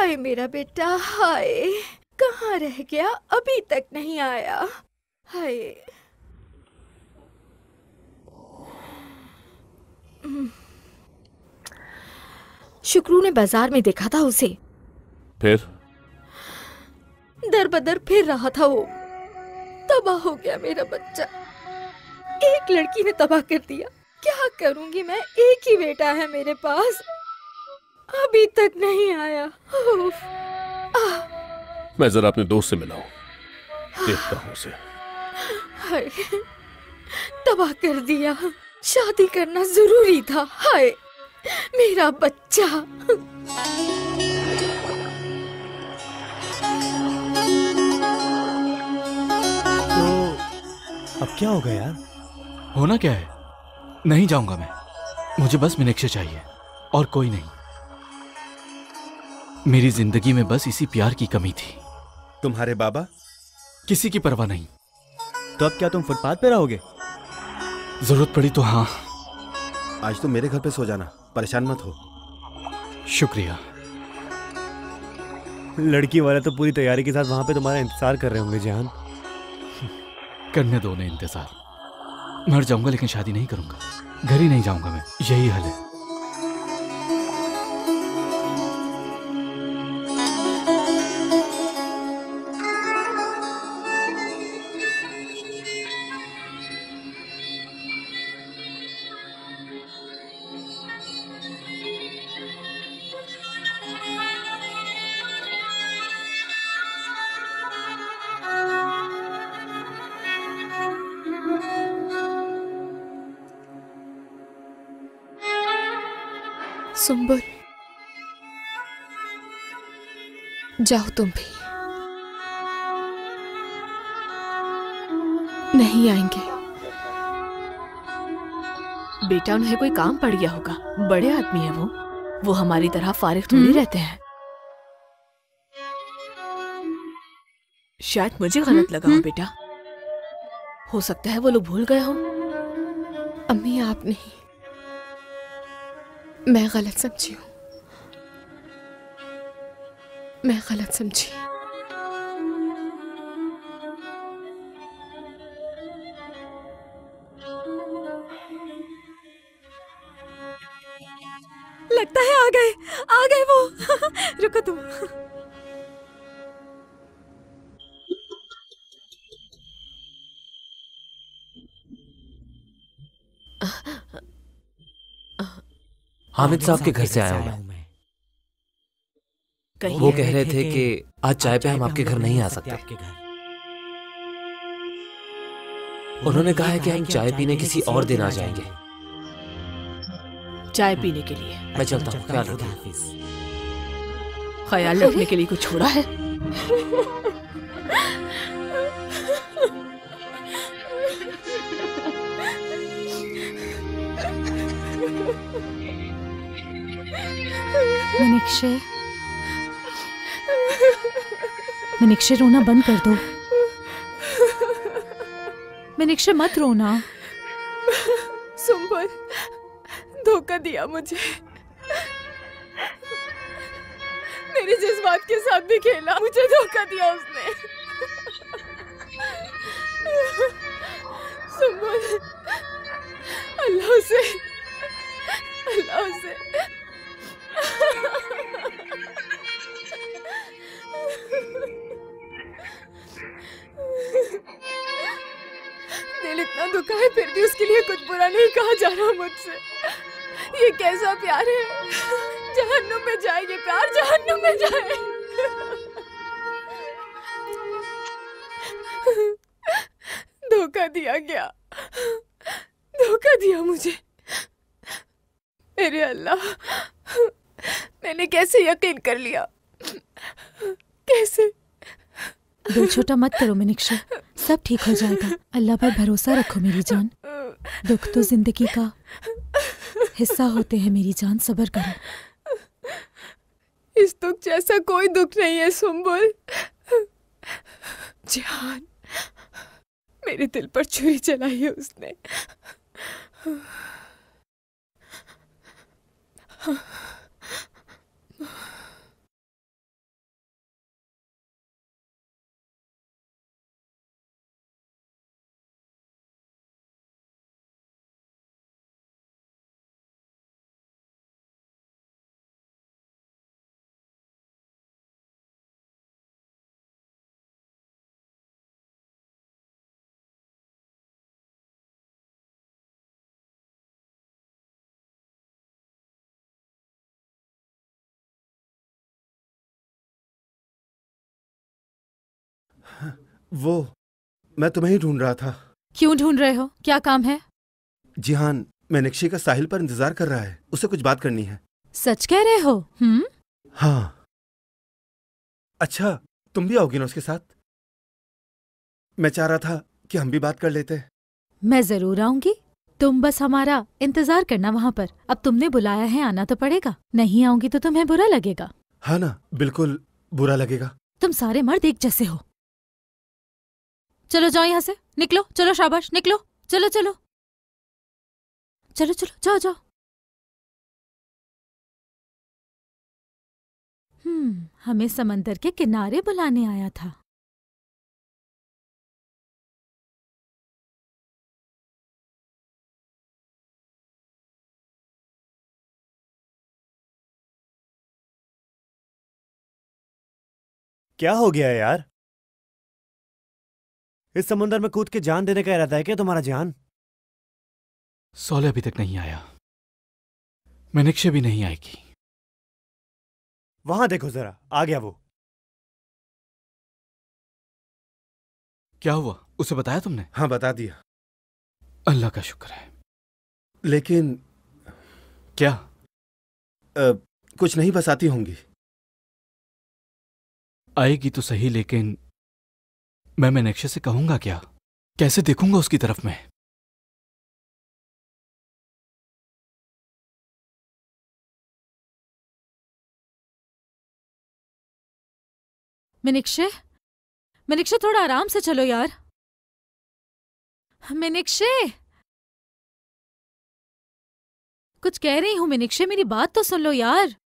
हाय मेरा बेटा, हाय कहाँ रह गया, अभी तक नहीं आया। हाय। शुक्रू ने बाजार में देखा था उसे। फिर? दर बदर फिर रहा था वो। तबाह हो गया मेरा बच्चा। एक लड़की ने तबाह कर दिया। क्या करूंगी मैं, एक ही बेटा है मेरे पास, अभी तक नहीं आया। उफ। मैं जरा अपने दोस्त से मिला हूं, देखता हूं उसे। हाय, तबाह कर दिया। शादी करना जरूरी था। हाय मेरा बच्चा। तो अब क्या होगा यार? होना क्या है? नहीं जाऊंगा मैं। मुझे बस मीनाक्षी चाहिए और कोई नहीं। मेरी जिंदगी में बस इसी प्यार की कमी थी। तुम्हारे बाबा? किसी की परवाह नहीं। तो अब क्या तुम फुटपाथ पे रहोगे? जरूरत पड़ी तो हाँ। आज तो मेरे घर पे सो जाना, परेशान मत हो। शुक्रिया। लड़की वाले तो पूरी तैयारी के साथ वहां पे तुम्हारा इंतजार कर रहे होंगे जहान। करने दो उन्हें इंतजार। मर जाऊंगा लेकिन शादी नहीं करूंगा। घर ही नहीं जाऊंगा मैं, यही हल है। सुंबुल, जाओ तुम भी। नहीं आएंगे। बेटा, उन्हें कोई काम पड़ गया होगा। बड़े आदमी है वो हमारी तरह फारिग थोड़ी रहते हैं। शायद मुझे गलत लगा हो बेटा। हो सकता है वो लोग भूल गए हो। अम्मी, आप नहीं, मैं गलत समझी हूँ। मैं गलत समझी। लगता है आ गए वो। रुको तुम। हामिद साहब के घर से आया हूं मैं। वो कह रहे थे कि आज चाय पे हम आपके घर नहीं आ सकते। उन्होंने कहा है कि हम चाय पीने किसी और दिन आ जाएंगे। चाय पीने के लिए मैं चलता हूँ, ख्याल रखिए। ख्याल रखने के लिए कुछ छोड़ा है? मीनाक्षी, रोना बंद कर दो। मीनाक्षी, मत रोना। सुंबुल, धोखा दिया मुझे। मेरे जज्बात के साथ भी खेला। मुझे धोखा दिया उसने। सुंबुल, अल्लाह से दिल इतना दुखा है, फिर भी उसके लिए कुछ बुरा नहीं कहा जा रहा मुझसे। ये कैसा प्यार है? जहन्नुम में जाए ये प्यार, जहन्नुम में जाए। धोखा दिया गया, धोखा दिया मुझे। मेरे अल्लाह, मैंने कैसे यकीन कर लिया? कैसे? दिल छोटा मत करो मीनाक्षी, सब ठीक हो जाएगा। अल्लाह पर भरोसा रखो मेरी जान। दुख तो जिंदगी का हिस्सा होते हैं मेरी जान, सब्र करो। इस दुख जैसा कोई दुख नहीं है सुंबुल। जान, मेरे दिल पर छुरी चलाई है उसने। वो मैं तुम्हें ही ढूंढ रहा था। क्यों ढूंढ रहे हो? क्या काम है? जिहान मीनाक्षी का साहिल पर इंतजार कर रहा है, उससे कुछ बात करनी है। सच कह रहे हो? हाँ। अच्छा, तुम भी आओगी ना उसके साथ? मैं चाह रहा था कि हम भी बात कर लेते। मैं जरूर आऊंगी। तुम बस हमारा इंतजार करना वहाँ पर। अब तुमने बुलाया है, आना तो पड़ेगा। नहीं आऊंगी तो तुम्हें बुरा लगेगा। हाँ ना, बिल्कुल बुरा लगेगा। तुम सारे मर्द एक जैसे हो। चलो जाओ यहाँ से, निकलो। चलो शाबाश, निकलो। चलो चलो चलो चलो, जाओ जाओ। हमें समंदर के किनारे बुलाने आया था। क्या हो गया यार? इस समुंदर में कूद के जान देने का इरादा है क्या तुम्हारा जान? सोले अभी तक नहीं आया, मीनाक्षी भी नहीं आएगी। वहां देखो जरा, आ गया वो। क्या हुआ, उसे बताया तुमने? हाँ, बता दिया। अल्लाह का शुक्र है। लेकिन क्या? कुछ नहीं, बस आती होंगी। आएगी तो सही, लेकिन मैं मीनाक्षी से कहूंगा क्या? कैसे देखूंगा उसकी तरफ मैं? मीनाक्षी, मीनाक्षी थोड़ा आराम से चलो यार। मीनाक्षी, कुछ कह रही हूँ मीनाक्षी, मेरी बात तो सुन लो यार।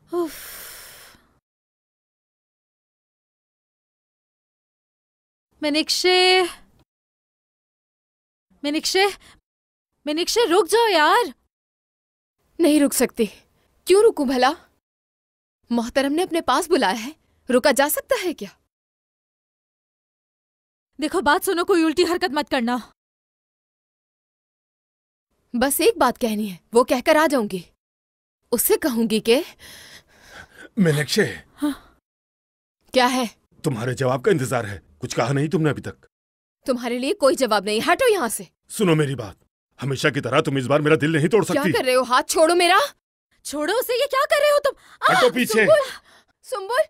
उफ। मीनाक्षी, मीनाक्षी, मीनाक्षी रुक जाओ यार। नहीं रुक सकती। क्यों रुकूं भला? मोहतरम ने अपने पास बुलाया है, रुका जा सकता है क्या? देखो बात सुनो, कोई उल्टी हरकत मत करना। बस एक बात कहनी है, वो कहकर आ जाऊंगी। उससे कहूंगी कि मीनाक्षी, क्या है? तुम्हारे जवाब का इंतजार है। कुछ कहा नहीं तुमने अभी तक। तुम्हारे लिए कोई जवाब नहीं, हटो यहाँ से। सुनो मेरी बात, हमेशा की तरह तुम इस बार मेरा दिल नहीं तोड़ क्या सकती। कर रहे हो? हाथ छोड़ो मेरा। छोड़ो उसे, ये क्या कर रहे हो तुम? हटो पीछे। सुंबुल,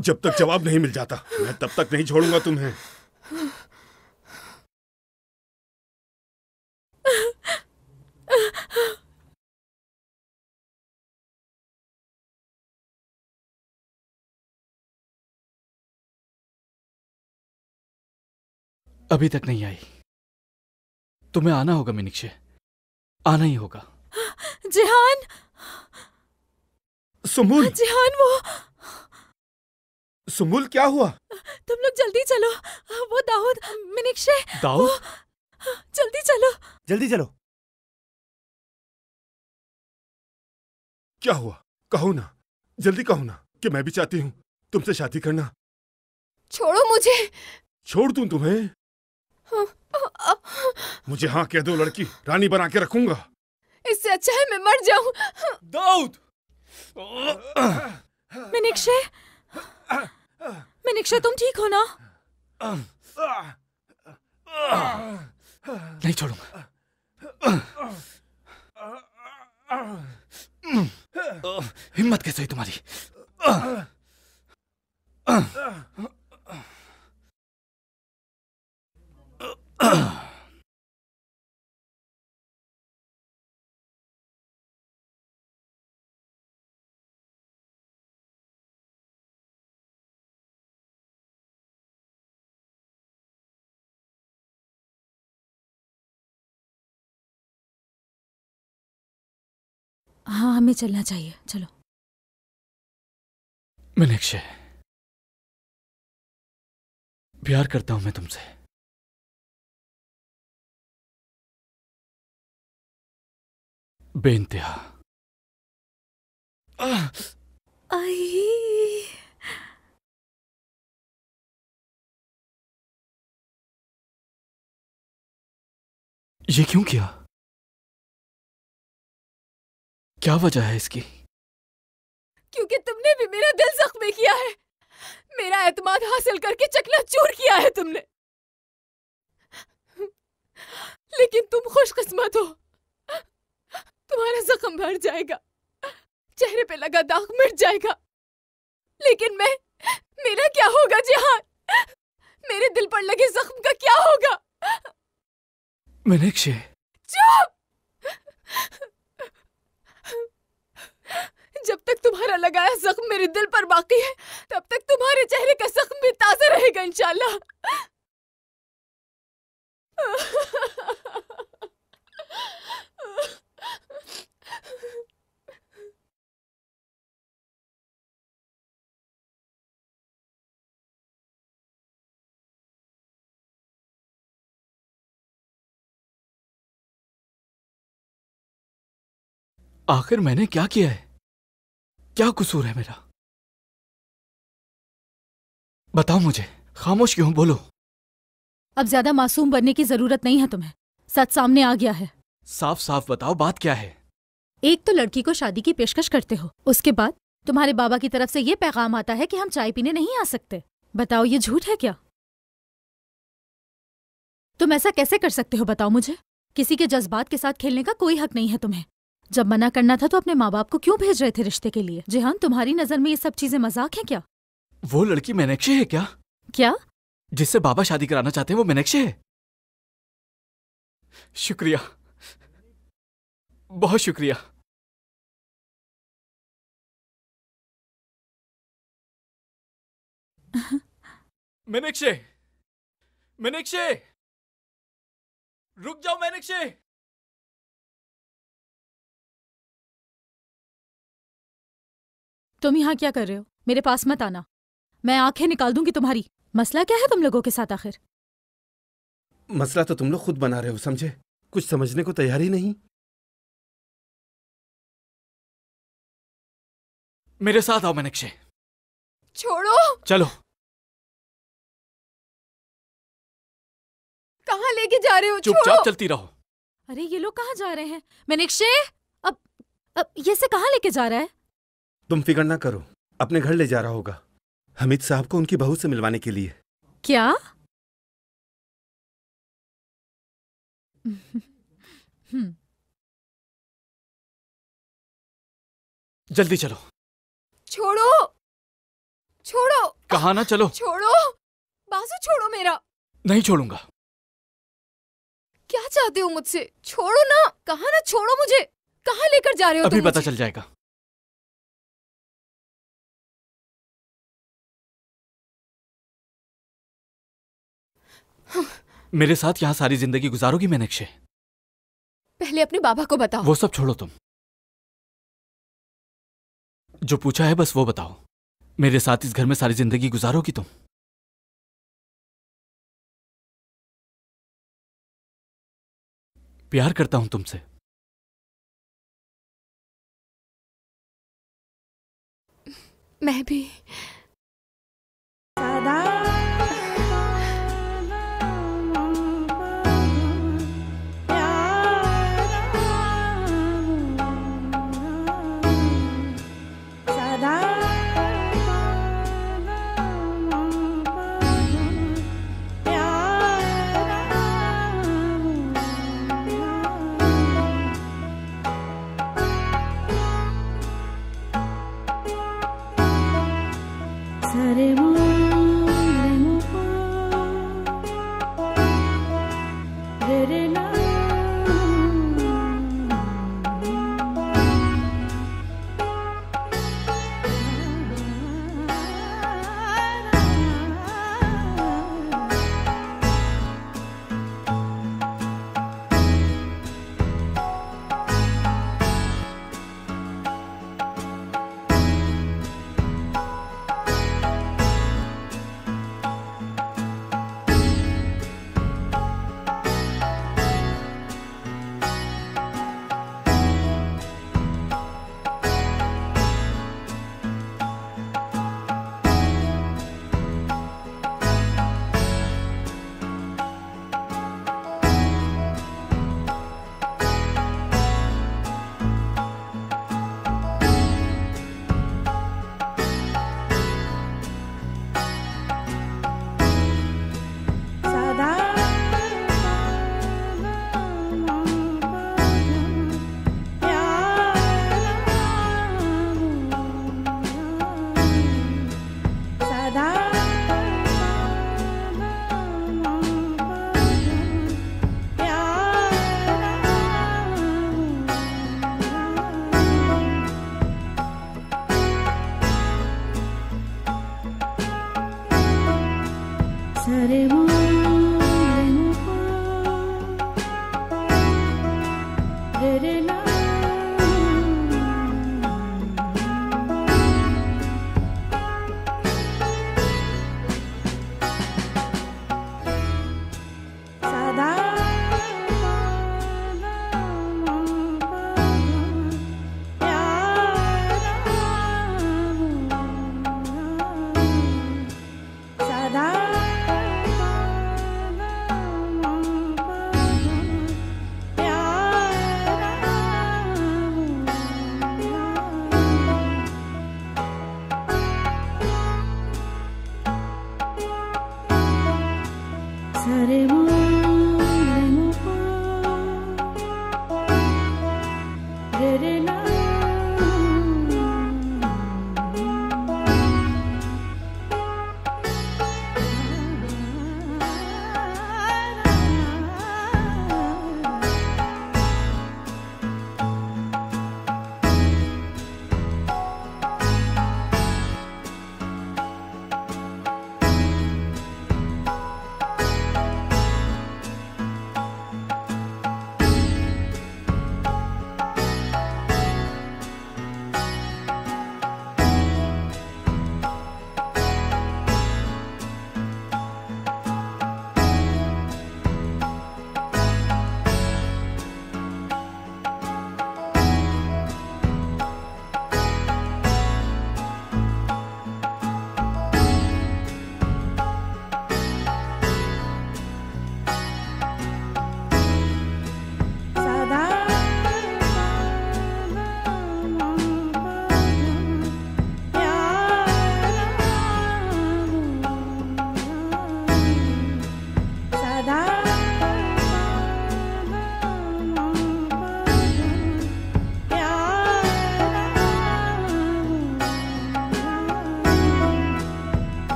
जब तक जवाब नहीं मिल जाता मैं तब तक नहीं छोड़ूंगा तुम्हें। अभी तक नहीं आई। तुम्हें आना होगा मीनाक्षी, आना ही होगा। जिहान, सुम्बुल, जिहान, वो सुम्बुल क्या हुआ? तुम लोग जल्दी चलो। वो दाऊद, मीनाक्षी, दाऊद, जल्दी चलो। जल्दी चलो। क्या हुआ? कहो ना, जल्दी कहो ना कि मैं भी चाहती हूँ तुमसे शादी करना। छोड़ो मुझे। छोड़ दूं तुम्हें? मुझे हाँ कह दो, लड़की रानी बना के रखूंगा। इससे अच्छा है मैं मर जाऊं। दाऊद! मीनाक्षी, मीनाक्षी तुम ठीक हो ना? नहीं छोड़ूंगा। हिम्मत कैसे हुई तुम्हारी? हाँ, हमें चलना चाहिए, चलो। मीनाक्षी, प्यार करता हूं मैं तुमसे। बेइंतहा। आई, ये क्यों किया? क्या वजह है इसकी? क्योंकि तुमने भी मेरा दिल जख्मी किया है, मेरा एतमाद हासिल करके चकनाचूर किया है तुमने। लेकिन तुम खुशकिस्मत हो, तुम्हारा जख्म भर जाएगा, चेहरे पे लगा दाग मिट जाएगा। लेकिन मेरा क्या होगा जिहान? मेरे दिल पर लगे जख्म का क्या होगा? मीनाक्षी, चुप! जब तक तुम्हारा लगाया जख्म मेरे दिल पर बाकी है, तब तक तुम्हारे चेहरे का जख्म भी ताजा रहेगा इंशाल्लाह। आखिर मैंने क्या किया है? क्या कसूर है मेरा? बताओ मुझे, खामोश क्यों? बोलो। अब ज्यादा मासूम बनने की जरूरत नहीं है तुम्हें, सच सामने आ गया है। साफ साफ बताओ, बात क्या है? एक तो लड़की को शादी की पेशकश करते हो, उसके बाद तुम्हारे बाबा की तरफ से ये पैगाम आता है कि हम चाय पीने नहीं आ सकते। बताओ ये झूठ है क्या? तुम ऐसा कैसे कर सकते हो बताओ मुझे? किसी के जज्बात के साथ खेलने का कोई हक नहीं है तुम्हें। जब मना करना था तो अपने माँ बाप को क्यों भेज रहे थे रिश्ते के लिए? जिहान, तुम्हारी नजर में ये सब चीजें मजाक हैं क्या? वो लड़की मीनाक्षी है क्या? क्या? जिससे बाबा शादी कराना चाहते हैं वो मीनाक्षी है? शुक्रिया, बहुत शुक्रिया। मीनाक्षी, मीनाक्षी, रुक जाओ मीनाक्षी। तुम यहाँ क्या कर रहे हो? मेरे पास मत आना, मैं आंखें निकाल दूंगी तुम्हारी। मसला क्या है तुम लोगों के साथ आखिर? मसला तो तुम लोग खुद बना रहे हो, समझे? कुछ समझने को तैयार ही नहीं। मेरे साथ आओ मीनाक्षी। छोड़ो। चलो। कहाँ लेके जा रहे हो? चुपचाप चलती रहो। अरे ये लोग कहाँ जा रहे हैं? मीनाक्षी, अब ये से कहाँ लेके जा रहा है? तुम फिक्र ना करो, अपने घर ले जा रहा होगा, हमीद साहब को उनकी बहू से मिलवाने के लिए। क्या? जल्दी चलो। छोड़ो, छोड़ो। कहा ना चलो। छोड़ो, बाजू छोड़ो मेरा। नहीं छोड़ूंगा। क्या चाहते हो मुझसे? छोड़ो ना, कहा ना छोड़ो मुझे। कहाँ लेकर जा रहे हो? अभी तुम पता मुझे? चल जाएगा। मेरे साथ यहां सारी जिंदगी गुजारोगी मीनाक्षी? पहले अपने बाबा को बताओ। वो सब छोड़ो, तुम जो पूछा है बस वो बताओ। मेरे साथ इस घर में सारी जिंदगी गुजारोगी तुम? प्यार करता हूं तुमसे। मैं भी।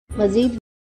मजीद